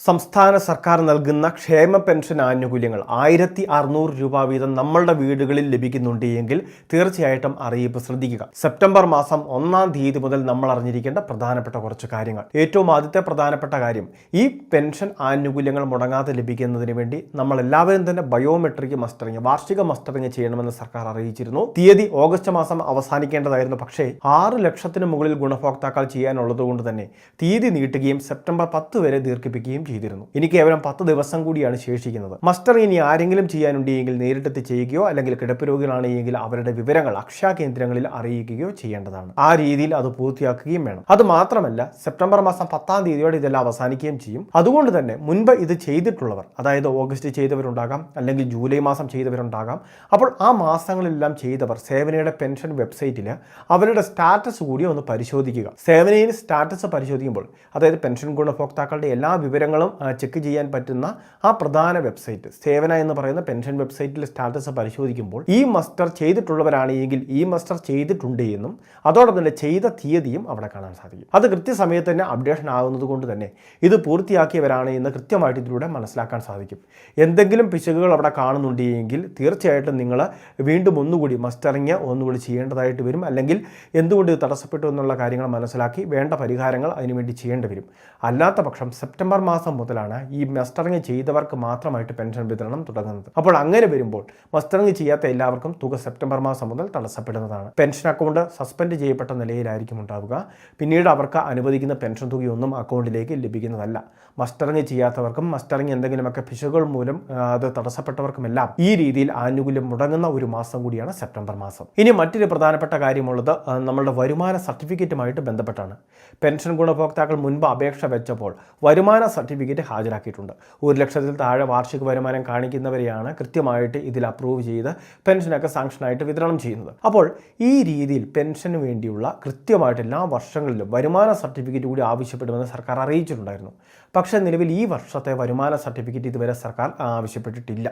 സംസ്ഥാന സർക്കാർ നൽകുന്ന ക്ഷേമ പെൻഷൻ ആനുകൂല്യങ്ങൾ 1600 രൂപ വീതം നമ്മളുടെ വീടുകളിൽ ലഭിക്കുന്നുണ്ട് എങ്കിൽ തീർച്ചയായിട്ടും അറിയിപ്പ് ശ്രദ്ധിക്കുക. സെപ്റ്റംബർ മാസം 1-ാം തീയതി മുതൽ നമ്മൾ അറിഞ്ഞിരിക്കേണ്ട പ്രധാനപ്പെട്ട കുറച്ച് കാര്യങ്ങൾ. ഏറ്റവും ആദ്യത്തെ പ്രധാനപ്പെട്ട കാര്യം, ഈ പെൻഷൻ ആനുകൂല്യങ്ങൾ മുടങ്ങാതെ ലഭിക്കുന്നതിന് വേണ്ടി നമ്മൾ എല്ലാവരും തന്നെ ബയോമെട്രിക് മസ്റ്ററിംഗ്, വാർഷിക മസ്റ്ററിംഗ് ചെയ്യണമെന്ന് സർക്കാർ അറിയിച്ചിരുന്നു. തീയതി ഓഗസ്റ്റ് മാസം അവസാനിക്കേണ്ടതായിരുന്നു. പക്ഷേ 6 ലക്ഷത്തിന് മുകളിൽ ഗുണഭോക്താക്കൾ ചെയ്യാനുള്ളത് കൊണ്ട് തന്നെ തീയതി നീട്ടുകയും സെപ്റ്റംബർ 10 വരെ ദീർഘിപ്പിക്കുകയും ചെയ്തിരുന്നു. ഇനി കേവലം 10 ദിവസം കൂടിയാണ് ശേഷിക്കുന്നത്. മസ്റ്റർ ഇനി ആരെങ്കിലും ചെയ്യാനുണ്ടെങ്കിൽ നേരിട്ടെത്തി ചെയ്യുകയോ അല്ലെങ്കിൽ കിടപ്പ് രോഗികളാണെങ്കിൽ അവരുടെ വിവരങ്ങൾ അക്ഷയ കേന്ദ്രങ്ങളിൽ അറിയിക്കുകയോ ചെയ്യേണ്ടതാണ്. ആ രീതിയിൽ അത് പൂർത്തിയാക്കുകയും വേണം. അത് മാത്രമല്ല, സെപ്റ്റംബർ മാസം 10-ാം തീയതിയോടെ ഇതെല്ലാം അവസാനിക്കുകയും ചെയ്യും. അതുകൊണ്ട് തന്നെ മുൻപ് ഇത് ചെയ്തിട്ടുള്ളവർ, അതായത് ഓഗസ്റ്റ് ചെയ്തവരുണ്ടാകാം, അല്ലെങ്കിൽ ജൂലൈ മാസം ചെയ്തവരുണ്ടാകാം. അപ്പോൾ ആ മാസങ്ങളിലെല്ലാം ചെയ്തവർ സേവനയുടെ പെൻഷൻ വെബ്സൈറ്റിൽ അവരുടെ സ്റ്റാറ്റസ് കൂടി ഒന്ന് പരിശോധിക്കുക. സേവനയിൽ സ്റ്റാറ്റസ് പരിശോധിക്കുമ്പോൾ, അതായത് പെൻഷൻ ഗുണഭോക്താക്കളുടെ എല്ലാ വിവരങ്ങളും ചെക്ക് ചെയ്യാൻ പറ്റുന്ന ആ പ്രധാന വെബ്സൈറ്റ് സേവന എന്ന് പറയുന്ന പെൻഷൻ വെബ്സൈറ്റിൽ സ്റ്റാറ്റസ് പരിശോധിക്കുമ്പോൾ ഈ മസ്റ്റർ ചെയ്തിട്ടുള്ളവരാണെങ്കിൽ ഈ മസ്റ്റർ ചെയ്തിട്ടുണ്ട് എന്നും അതോടൊപ്പം തന്നെ ചെയ്ത തീയതിയും അവിടെ കാണാൻ സാധിക്കും. അത് കൃത്യസമയത്ത് തന്നെ അപ്ഡേഷൻ ആകുന്നത് കൊണ്ട് തന്നെ ഇത് പൂർത്തിയാക്കിയവരാണ് എന്ന് കൃത്യമായിട്ട് ഇതിലൂടെ മനസ്സിലാക്കാൻ സാധിക്കും. എന്തെങ്കിലും പിശകുകൾ അവിടെ കാണുന്നുണ്ടെങ്കിൽ തീർച്ചയായിട്ടും നിങ്ങൾ വീണ്ടും ഒന്നുകൂടി മസ്റ്ററിങ് ഒന്നുകൂടി ചെയ്യേണ്ടതായിട്ട് വരും. അല്ലെങ്കിൽ എന്തുകൊണ്ട് ഇത് തടസ്സപ്പെട്ടു എന്നുള്ള കാര്യങ്ങൾ മനസ്സിലാക്കി വേണ്ട പരിഹാരങ്ങൾ അതിനുവേണ്ടി ചെയ്യേണ്ടി വരും. അല്ലാത്ത പക്ഷം സെപ്റ്റംബർ മാസം മുതലാണ് ഈ മസ്റ്ററിങ് ചെയ്തവർക്ക് മാത്രമായിട്ട് പെൻഷൻ വിതരണം തുടങ്ങുന്നത്. അപ്പോൾ അങ്ങനെ വരുമ്പോൾ മസ്റ്ററിങ് ചെയ്യാത്ത എല്ലാവർക്കും തുക സെപ്റ്റംബർ മാസം മുതൽ തടസ്സപ്പെടുന്നതാണ്. പെൻഷൻ അക്കൗണ്ട് സസ്പെൻഡ് ചെയ്യപ്പെട്ട നിലയിലായിരിക്കും ഉണ്ടാവുക. പിന്നീട് അവർക്ക് അനുവദിക്കുന്ന പെൻഷൻ തുകയൊന്നും അക്കൗണ്ടിലേക്ക് ലഭിക്കുന്നതല്ല. മസ്റ്ററിങ് ചെയ്യാത്തവർക്കും മസ്റ്ററിങ് എന്തെങ്കിലുമൊക്കെ പിശകുകൾ മൂലം അത് തടസ്സപ്പെട്ടവർക്കുമെല്ലാം ഈ രീതിയിൽ ആനുകൂല്യം മുടങ്ങുന്ന ഒരു മാസം കൂടിയാണ് സെപ്റ്റംബർ മാസം. ഇനി മറ്റൊരു പ്രധാനപ്പെട്ട കാര്യമുള്ളത് നമ്മളുടെ വരുമാന സർട്ടിഫിക്കറ്റുമായിട്ട് ബന്ധപ്പെട്ടാണ്. പെൻഷൻ ഗുണഭോക്താക്കൾ മുൻപ് അപേക്ഷ വെച്ചപ്പോൾ വരുമാന സർട്ടിഫിക്കറ്റ് ഹാജരാക്കിയിട്ടുണ്ട്. 1 ലക്ഷത്തിൽ താഴെ വാർഷിക വരുമാനം കാണിക്കുന്നവരെയാണ് കൃത്യമായിട്ട് ഇതിൽ അപ്രൂവ് ചെയ്ത് പെൻഷനൊക്കെ സാങ്ഷനായിട്ട് വിതരണം ചെയ്യുന്നത്. അപ്പോൾ ഈ രീതിയിൽ പെൻഷന് വേണ്ടിയുള്ള കൃത്യമായിട്ട് എല്ലാ വർഷങ്ങളിലും വരുമാന സർട്ടിഫിക്കറ്റ് കൂടി ആവശ്യപ്പെടുമെന്ന് സർക്കാർ അറിയിച്ചിട്ടുണ്ടായിരുന്നു. പക്ഷേ നിലവിൽ ഈ വർഷത്തെ വരുമാന സർട്ടിഫിക്കറ്റ് ഇതുവരെ സർക്കാർ ആവശ്യപ്പെട്ടിട്ടില്ല.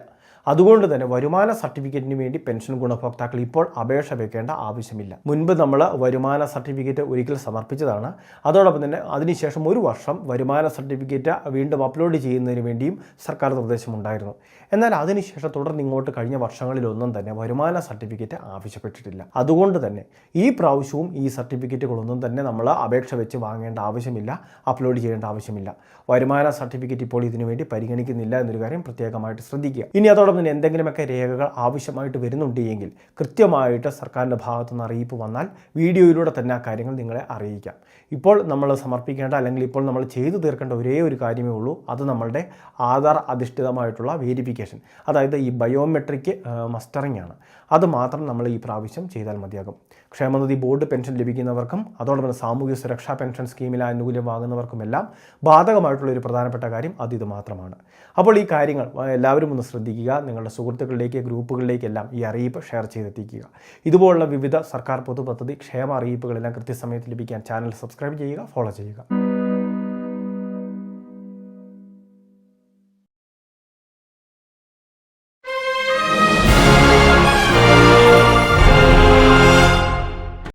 അതുകൊണ്ട് തന്നെ വരുമാന സർട്ടിഫിക്കറ്റിന് വേണ്ടി പെൻഷൻ ഗുണഭോക്താക്കൾ ഇപ്പോൾ അപേക്ഷ വെക്കേണ്ട ആവശ്യമില്ല. മുൻപ് നമ്മൾ വരുമാന സർട്ടിഫിക്കറ്റ് ഒരിക്കൽ സമർപ്പിച്ചതാണ്. അതോടൊപ്പം തന്നെ അതിനുശേഷം 1 വർഷം വരുമാന സർട്ടിഫിക്കറ്റ് വീണ്ടും അപ്ലോഡ് ചെയ്യുന്നതിന് വേണ്ടിയും സർക്കാർ നിർദ്ദേശമുണ്ടായിരുന്നു. എന്നാൽ അതിനുശേഷം തുടർന്ന് ഇങ്ങോട്ട് കഴിഞ്ഞ വർഷങ്ങളിലൊന്നും തന്നെ വരുമാന സർട്ടിഫിക്കറ്റ് ആവശ്യപ്പെട്ടിട്ടില്ല. അതുകൊണ്ട് തന്നെ ഈ പ്രാവശ്യവും ഈ സർട്ടിഫിക്കറ്റുകളൊന്നും തന്നെ നമ്മൾ അപേക്ഷ വെച്ച് വാങ്ങേണ്ട ആവശ്യമില്ല, അപ്ലോഡ് ചെയ്യേണ്ട ആവശ്യമില്ല. വരുമാന സർട്ടിഫിക്കറ്റ് ഇപ്പോൾ ഇതിനു വേണ്ടി പരിഗണിക്കുന്നില്ല എന്നൊരു കാര്യം പ്രത്യേകമായിട്ട് ശ്രദ്ധിക്കുക. ഇനി അതോടൊപ്പം തന്നെ എന്തെങ്കിലുമൊക്കെ രേഖകൾ ആവശ്യമായിട്ട് വരുന്നുണ്ട് എങ്കിൽ കൃത്യമായിട്ട് സർക്കാരിൻ്റെ ഭാഗത്തുനിന്ന് അറിയിപ്പ് വന്നാൽ വീഡിയോയിലൂടെ തന്നെ ആ കാര്യങ്ങൾ നിങ്ങളെ അറിയിക്കാം. ഇപ്പോൾ നമ്മൾ സമർപ്പിക്കേണ്ട അല്ലെങ്കിൽ ഇപ്പോൾ നമ്മൾ ചെയ്തു തീർക്കേണ്ട ഒരേ ഒരു കാര്യമേ ഉള്ളൂ. അത് നമ്മളുടെ ആധാർ അധിഷ്ഠിതമായിട്ടുള്ള വേരിഫിക്കേഷൻ, അതായത് ഈ ബയോമെട്രിക് മസ്റ്ററിംഗ് ആണ്. അത് മാത്രം നമ്മൾ ഈ പ്രാവശ്യം ചെയ്താൽ മതിയാകും. ക്ഷേമനിധി ബോർഡ് പെൻഷൻ ലഭിക്കുന്നവർക്കും അതോടൊപ്പം സാമൂഹ്യ സുരക്ഷാ പെൻഷൻ സ്കീമിൽ ആനുകൂല്യം വാങ്ങുന്നവർക്കുമെല്ലാം ബാധകമായിട്ടുള്ള ഒരു പ്രധാനപ്പെട്ട കാര്യം ഇത് മാത്രമാണ്. അപ്പോൾ ഈ കാര്യങ്ങൾ എല്ലാവരും ഒന്ന് ശ്രദ്ധിക്കുക. നിങ്ങളുടെ സുഹൃത്തുക്കളിലേക്ക്, ഗ്രൂപ്പുകളിലേക്കെല്ലാം ഈ അറിയിപ്പ് ഷെയർ ചെയ്തെത്തിക്കുക. ഇതുപോലുള്ള വിവിധ സർക്കാർ പൊതു പദ്ധതി ക്ഷേമ അറിയിപ്പുകളെല്ലാം കൃത്യസമയത്ത് ലഭിക്കാൻ ചാനൽ സബ്സ്ക്രൈബ് ചെയ്യുക, ഫോളോ ചെയ്യുക.